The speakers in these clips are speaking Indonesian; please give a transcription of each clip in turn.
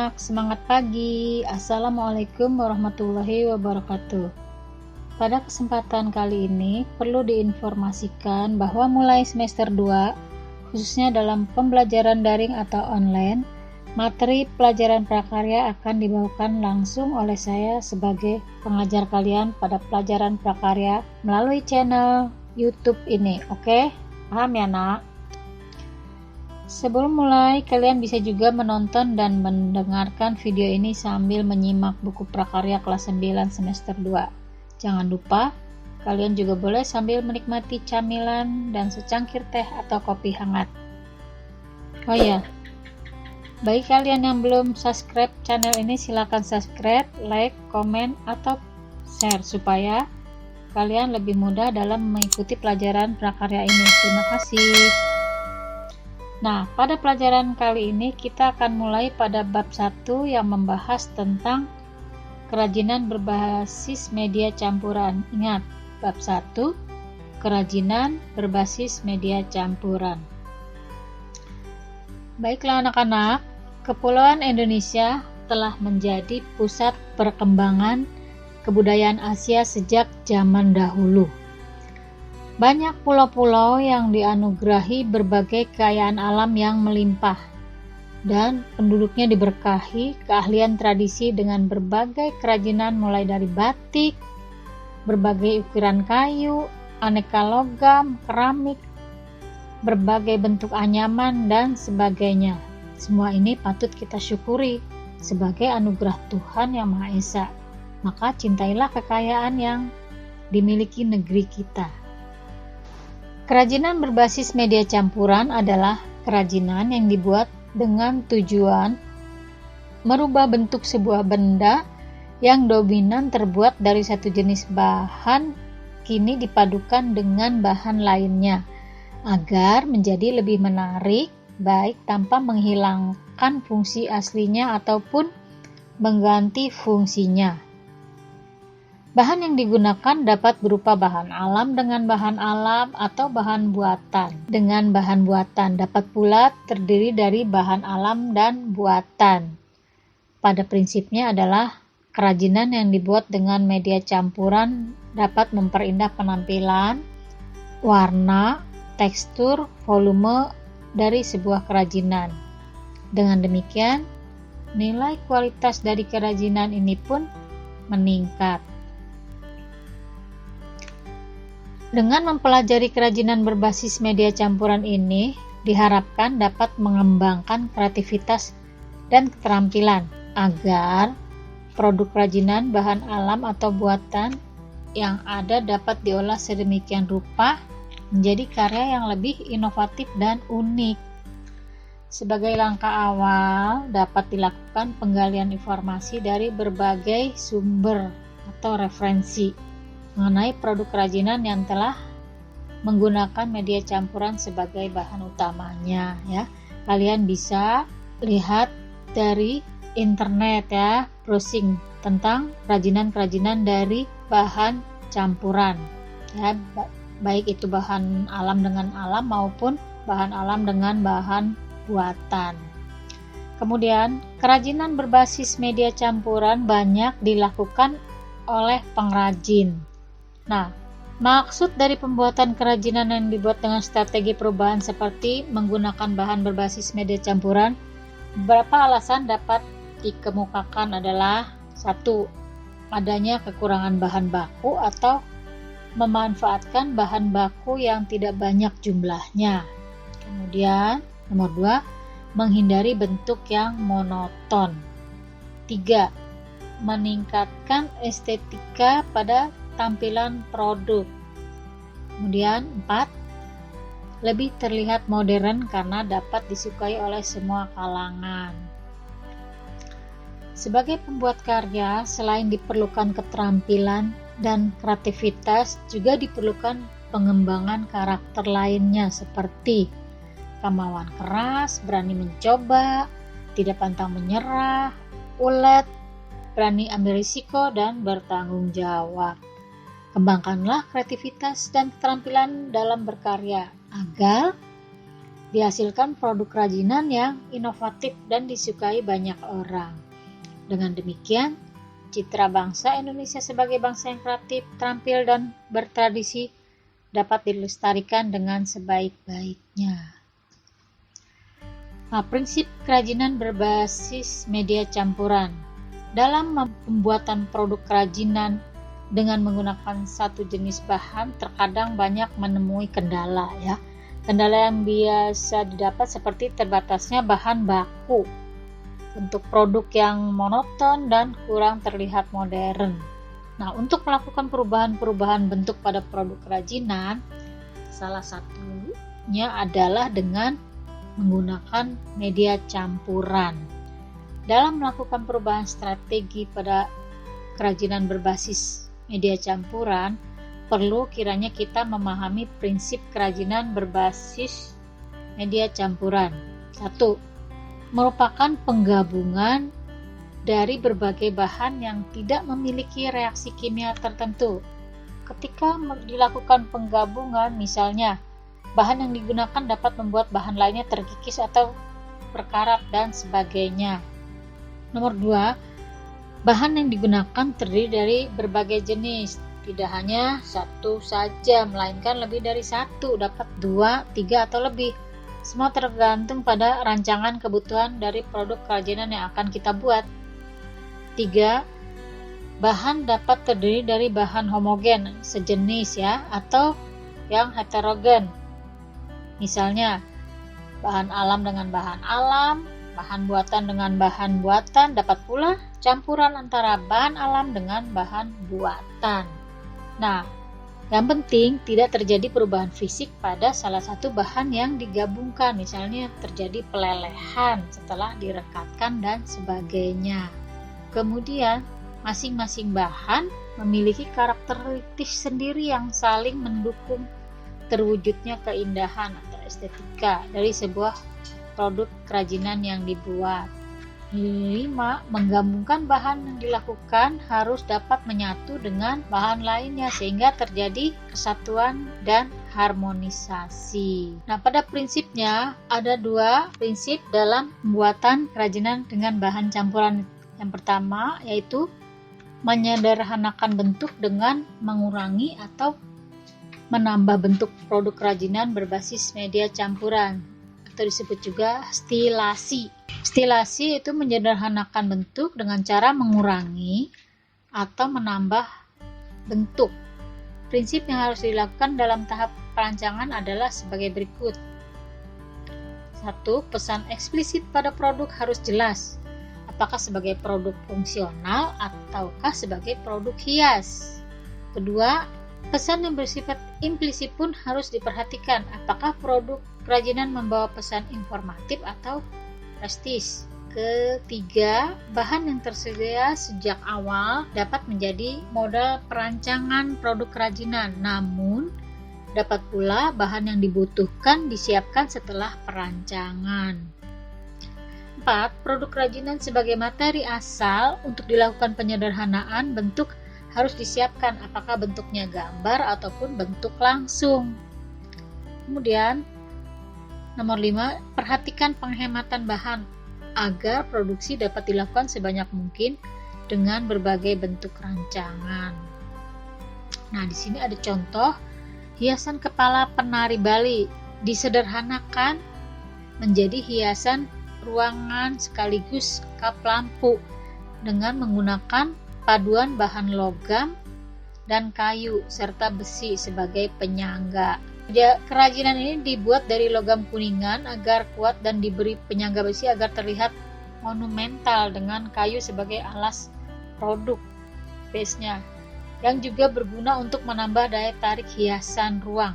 anak-anak, semangat pagi. Assalamualaikum warahmatullahi wabarakatuh. Pada kesempatan kali ini perlu diinformasikan bahwa mulai semester 2, khususnya dalam pembelajaran daring atau online, materi pelajaran prakarya akan dibawakan langsung oleh saya sebagai pengajar kalian pada pelajaran prakarya melalui channel YouTube ini. Oke? Paham ya, Nak? Sebelum mulai, kalian bisa juga menonton dan mendengarkan video ini sambil menyimak buku prakarya kelas 9 semester 2. Jangan lupa, kalian juga boleh sambil menikmati camilan dan secangkir teh atau kopi hangat. Oh ya, bagi kalian yang belum subscribe channel ini, silakan subscribe, like, komen, atau share supaya kalian lebih mudah dalam mengikuti pelajaran prakarya ini. Terima kasih. Nah, pada pelajaran kali ini kita akan mulai pada bab 1 yang membahas tentang kerajinan berbasis media campuran. Ingat, bab 1, kerajinan berbasis media campuran. Baiklah anak-anak, Kepulauan Indonesia telah menjadi pusat perkembangan kebudayaan Asia sejak zaman dahulu. Banyak pulau-pulau yang dianugerahi berbagai kekayaan alam yang melimpah, dan penduduknya diberkahi keahlian tradisi dengan berbagai kerajinan mulai dari batik, berbagai ukiran kayu, aneka logam, keramik, berbagai bentuk anyaman, dan sebagainya. Semua ini patut kita syukuri sebagai anugerah Tuhan Yang Maha Esa. Maka cintailah kekayaan yang dimiliki negeri kita. Kerajinan berbasis media campuran adalah kerajinan yang dibuat dengan tujuan merubah bentuk sebuah benda yang dominan terbuat dari satu jenis bahan kini dipadukan dengan bahan lainnya agar menjadi lebih menarik, baik tanpa menghilangkan fungsi aslinya ataupun mengganti fungsinya. Bahan yang digunakan dapat berupa bahan alam dengan bahan alam atau bahan buatan dengan bahan buatan. Dapat pula terdiri dari bahan alam dan buatan. Pada prinsipnya adalah kerajinan yang dibuat dengan media campuran dapat memperindah penampilan, warna, tekstur, volume dari sebuah kerajinan. Dengan demikian, nilai kualitas dari kerajinan ini pun meningkat. Dengan mempelajari kerajinan berbasis media campuran ini, diharapkan dapat mengembangkan kreativitas dan keterampilan agar produk kerajinan bahan alam atau buatan yang ada dapat diolah sedemikian rupa menjadi karya yang lebih inovatif dan unik. Sebagai langkah awal, dapat dilakukan penggalian informasi dari berbagai sumber atau referensi mengenai produk kerajinan yang telah menggunakan media campuran sebagai bahan utamanya ya. Kalian bisa lihat dari internet ya, browsing tentang kerajinan-kerajinan dari bahan campuran ya, baik itu bahan alam dengan alam maupun bahan alam dengan bahan buatan. Kemudian, kerajinan berbasis media campuran banyak dilakukan oleh pengrajin. Nah, maksud dari pembuatan kerajinan yang dibuat dengan strategi perubahan seperti menggunakan bahan berbasis media campuran, beberapa alasan dapat dikemukakan adalah 1. Adanya kekurangan bahan baku atau memanfaatkan bahan baku yang tidak banyak jumlahnya. Kemudian, nomor 2, menghindari bentuk yang monoton. 3. Meningkatkan estetika pada tampilan produk. Kemudian 4, lebih terlihat modern karena dapat disukai oleh semua kalangan. Sebagai pembuat karya, selain diperlukan keterampilan dan kreativitas, juga diperlukan pengembangan karakter lainnya seperti kemauan keras, berani mencoba, tidak pantang menyerah, ulet, berani ambil risiko, dan bertanggung jawab. Kembangkanlah kreativitas dan keterampilan dalam berkarya agar dihasilkan produk kerajinan yang inovatif dan disukai banyak orang. Dengan demikian, citra bangsa Indonesia sebagai bangsa yang kreatif, terampil, dan bertradisi dapat dilestarikan dengan sebaik-baiknya. Nah, prinsip kerajinan berbasis media campuran. Dalam pembuatan produk kerajinan dengan menggunakan satu jenis bahan, terkadang banyak menemui kendala ya. Kendala yang biasa didapat seperti terbatasnya bahan baku, bentuk produk yang monoton dan kurang terlihat modern. Nah, untuk melakukan perubahan-perubahan bentuk pada produk kerajinan, salah satunya adalah dengan menggunakan media campuran. Dalam melakukan perubahan strategi pada kerajinan berbasis media campuran, perlu kiranya kita memahami prinsip kerajinan berbasis media campuran. 1. Merupakan penggabungan dari berbagai bahan yang tidak memiliki reaksi kimia tertentu. Ketika dilakukan penggabungan, misalnya, bahan yang digunakan dapat membuat bahan lainnya terkikis atau berkarat dan sebagainya. Nomor 2, bahan yang digunakan terdiri dari berbagai jenis, tidak hanya satu saja, melainkan lebih dari satu, dapat 2, 3, atau lebih. Semua tergantung pada rancangan kebutuhan dari produk kerajinan yang akan kita buat. 3. Bahan dapat terdiri dari bahan homogen, sejenis ya, atau yang heterogen. Misalnya, bahan alam dengan bahan alam, bahan buatan dengan bahan buatan, dapat pula campuran antara bahan alam dengan bahan buatan. Nah, yang penting tidak terjadi perubahan fisik pada salah satu bahan yang digabungkan, misalnya terjadi pelelehan setelah direkatkan dan sebagainya. Kemudian, masing-masing bahan memiliki karakteristik sendiri yang saling mendukung terwujudnya keindahan atau estetika dari sebuah produk kerajinan yang dibuat. 5. Menggabungkan bahan yang dilakukan harus dapat menyatu dengan bahan lainnya sehingga terjadi kesatuan dan harmonisasi. Nah, pada prinsipnya ada 2 prinsip dalam pembuatan kerajinan dengan bahan campuran. Yang pertama yaitu menyederhanakan bentuk dengan mengurangi atau menambah bentuk produk kerajinan berbasis media campuran, atau disebut juga stilasi. Stilasi itu menyederhanakan bentuk dengan cara mengurangi atau menambah bentuk. Prinsip yang harus dilakukan dalam tahap perancangan adalah sebagai berikut. 1. Pesan eksplisit pada produk harus jelas. Apakah sebagai produk fungsional ataukah sebagai produk hias. Kedua, pesan yang bersifat implisit pun harus diperhatikan. Apakah produk kerajinan membawa pesan informatif atau prestis. Ketiga, bahan yang tersedia sejak awal dapat menjadi modal perancangan produk kerajinan, namun dapat pula bahan yang dibutuhkan disiapkan setelah perancangan. 4. Produk kerajinan sebagai materi asal untuk dilakukan penyederhanaan bentuk harus disiapkan, apakah bentuknya gambar ataupun bentuk langsung. Kemudian, nomor 5, perhatikan penghematan bahan agar produksi dapat dilakukan sebanyak mungkin dengan berbagai bentuk rancangan. Nah, di sini ada contoh hiasan kepala penari Bali disederhanakan menjadi hiasan ruangan sekaligus kap lampu dengan menggunakan paduan bahan logam dan kayu serta besi sebagai penyangga. Kerajinan ini dibuat dari logam kuningan agar kuat dan diberi penyangga besi agar terlihat monumental dengan kayu sebagai alas produk base-nya, yang juga berguna untuk menambah daya tarik hiasan ruang.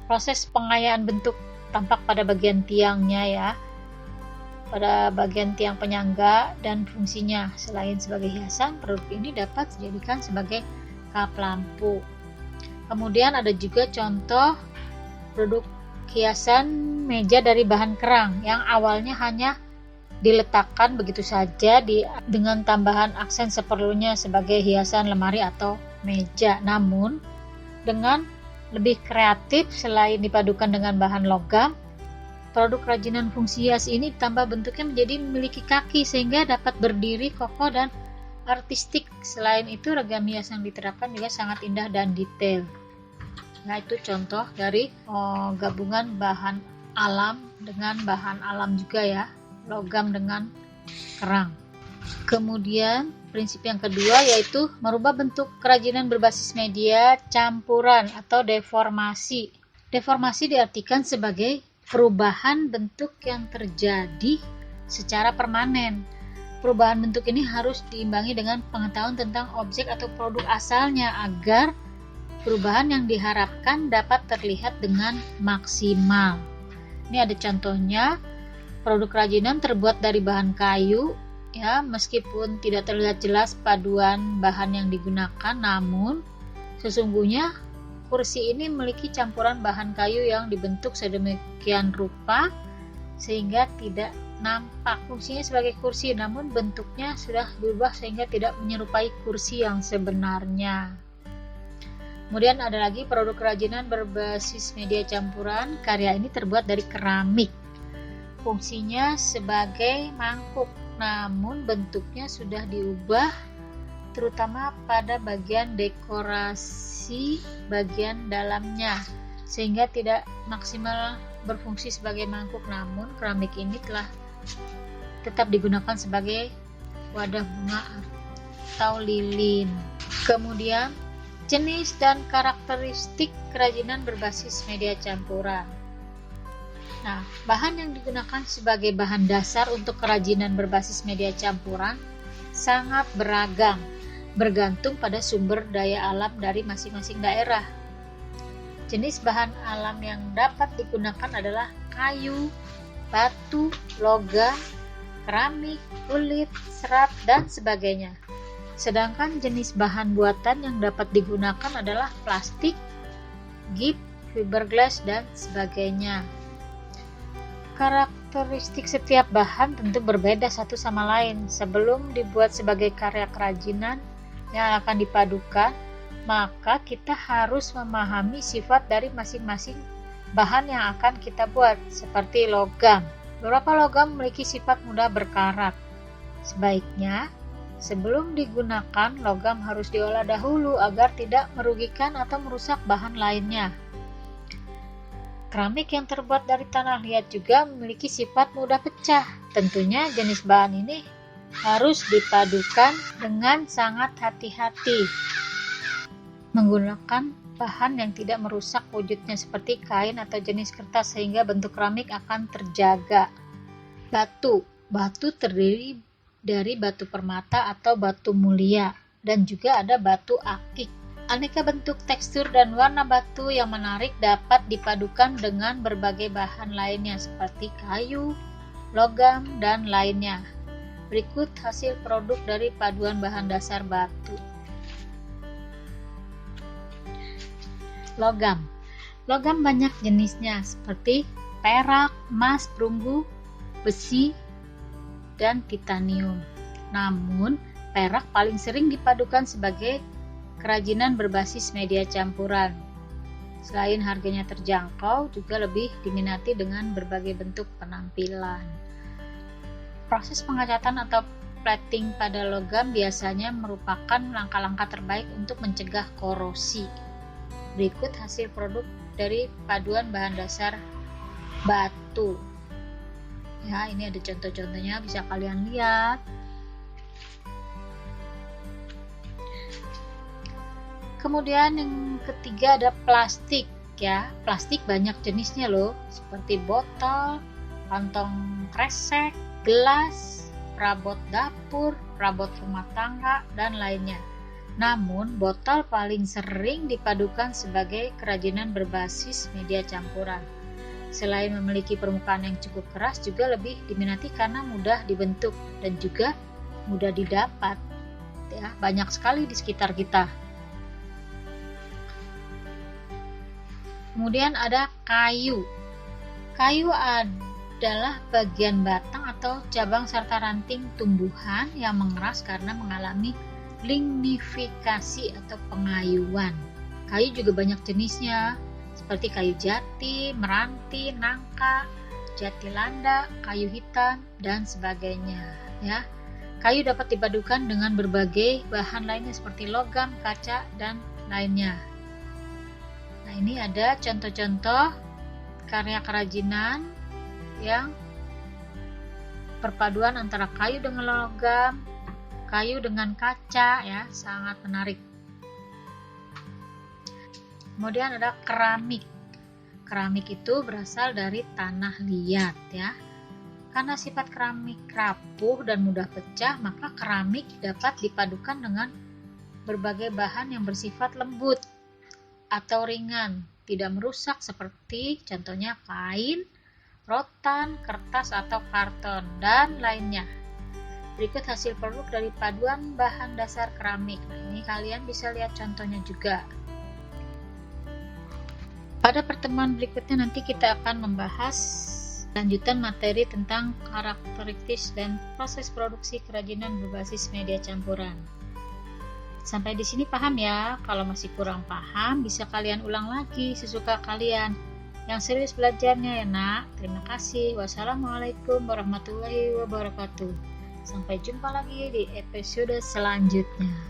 Proses pengayaan bentuk tampak pada bagian tiangnya ya, pada bagian tiang penyangga dan fungsinya. Selain sebagai hiasan, produk ini dapat dijadikan sebagai kap lampu. Kemudian ada juga contoh produk hiasan meja dari bahan kerang yang awalnya hanya diletakkan begitu saja dengan tambahan aksen seperlunya sebagai hiasan lemari atau meja. Namun dengan lebih kreatif, selain dipadukan dengan bahan logam, Produk kerajinan fungsi hias ini ditambah bentuknya menjadi memiliki kaki sehingga dapat berdiri kokoh dan artistik. Selain itu, ragam hias yang diterapkan juga sangat indah dan detail. Nah, itu contoh dari gabungan bahan alam dengan bahan alam juga ya, logam dengan kerang. Kemudian prinsip yang kedua yaitu merubah bentuk kerajinan berbasis media campuran atau deformasi. Deformasi diartikan sebagai perubahan bentuk yang terjadi secara permanen. Perubahan bentuk ini harus diimbangi dengan pengetahuan tentang objek atau produk asalnya agar perubahan yang diharapkan dapat terlihat dengan maksimal. Ini ada contohnya, produk kerajinan terbuat dari bahan kayu, ya, meskipun tidak terlihat jelas paduan bahan yang digunakan, namun sesungguhnya kursi ini memiliki campuran bahan kayu yang dibentuk sedemikian rupa sehingga tidak nampak fungsinya sebagai kursi, namun bentuknya sudah berubah sehingga tidak menyerupai kursi yang sebenarnya. Kemudian ada lagi produk kerajinan berbasis media campuran. Karya ini terbuat dari keramik. Fungsinya sebagai mangkuk, namun bentuknya sudah diubah terutama pada bagian dekorasi bagian dalamnya sehingga tidak maksimal berfungsi sebagai mangkuk, namun keramik ini telah tetap digunakan sebagai wadah bunga atau lilin. Kemudian jenis dan karakteristik kerajinan berbasis media campuran. Nah, bahan yang digunakan sebagai bahan dasar untuk kerajinan berbasis media campuran sangat beragam, bergantung pada sumber daya alam dari masing-masing daerah. Jenis bahan alam yang dapat digunakan adalah kayu, batu, logam, keramik, kulit, serat, dan sebagainya. Sedangkan jenis bahan buatan yang dapat digunakan adalah plastik, gips, fiberglass, dan sebagainya. Karakteristik setiap bahan tentu berbeda satu sama lain. Sebelum dibuat sebagai karya kerajinan yang akan dipadukan, maka kita harus memahami sifat dari masing-masing bahan yang akan kita buat, seperti logam. Beberapa logam memiliki sifat mudah berkarat. Sebaiknya, sebelum digunakan, logam harus diolah dahulu agar tidak merugikan atau merusak bahan lainnya. Keramik yang terbuat dari tanah liat juga memiliki sifat mudah pecah. Tentunya jenis bahan ini harus dipadukan dengan sangat hati-hati. Menggunakan bahan yang tidak merusak wujudnya seperti kain atau jenis kertas sehingga bentuk keramik akan terjaga. Batu terdiri dari batu permata atau batu mulia dan juga ada batu akik. Aneka bentuk, tekstur, dan warna batu yang menarik dapat dipadukan dengan berbagai bahan lainnya seperti kayu, logam, dan lainnya. Berikut hasil produk dari paduan bahan dasar batu. Logam. Logam banyak jenisnya seperti perak, emas, perunggu, besi, dan titanium. Namun, perak paling sering dipadukan sebagai kerajinan berbasis media campuran. Selain harganya terjangkau, juga lebih diminati dengan berbagai bentuk penampilan. Proses pengecatan atau plating pada logam biasanya merupakan langkah-langkah terbaik untuk mencegah korosi. Berikut hasil produk dari paduan bahan dasar batu. Ya, ini ada contoh-contohnya, bisa kalian lihat. Kemudian yang ketiga ada plastik ya. Plastik banyak jenisnya loh, seperti botol, kantong kresek, gelas, perabot dapur, perabot rumah tangga, dan lainnya. Namun, botol paling sering dipadukan sebagai kerajinan berbasis media campuran. Selain memiliki permukaan yang cukup keras, juga lebih diminati karena mudah dibentuk dan juga mudah didapat. Ya, banyak sekali di sekitar kita. Kemudian ada kayu. Kayu adalah bagian batang atau cabang serta ranting tumbuhan yang mengeras karena mengalami lignifikasi atau pengayuan. Kayu juga banyak jenisnya, seperti kayu jati, meranti, nangka, jati landa, kayu hitam, dan sebagainya. Ya, kayu dapat dipadukan dengan berbagai bahan lainnya seperti logam, kaca, dan lainnya. Nah, ini ada contoh-contoh karya kerajinan yang perpaduan antara kayu dengan logam, kayu dengan kaca, ya, sangat menarik. Kemudian ada keramik. Keramik itu berasal dari tanah liat, ya. Karena sifat keramik rapuh dan mudah pecah, maka keramik dapat dipadukan dengan berbagai bahan yang bersifat lembut atau ringan, tidak merusak seperti contohnya kain, rotan, kertas atau karton, dan lainnya. Berikut hasil produk dari paduan bahan dasar keramik. Nah, ini kalian bisa lihat contohnya juga. Pada pertemuan berikutnya nanti kita akan membahas lanjutan materi tentang karakteristik dan proses produksi kerajinan berbasis media campuran. Sampai di sini paham ya? Kalau masih kurang paham, bisa kalian ulang lagi sesuka kalian. Yang serius belajarnya ya nak. Terima kasih. Wassalamualaikum warahmatullahi wabarakatuh. Sampai jumpa lagi di episode selanjutnya.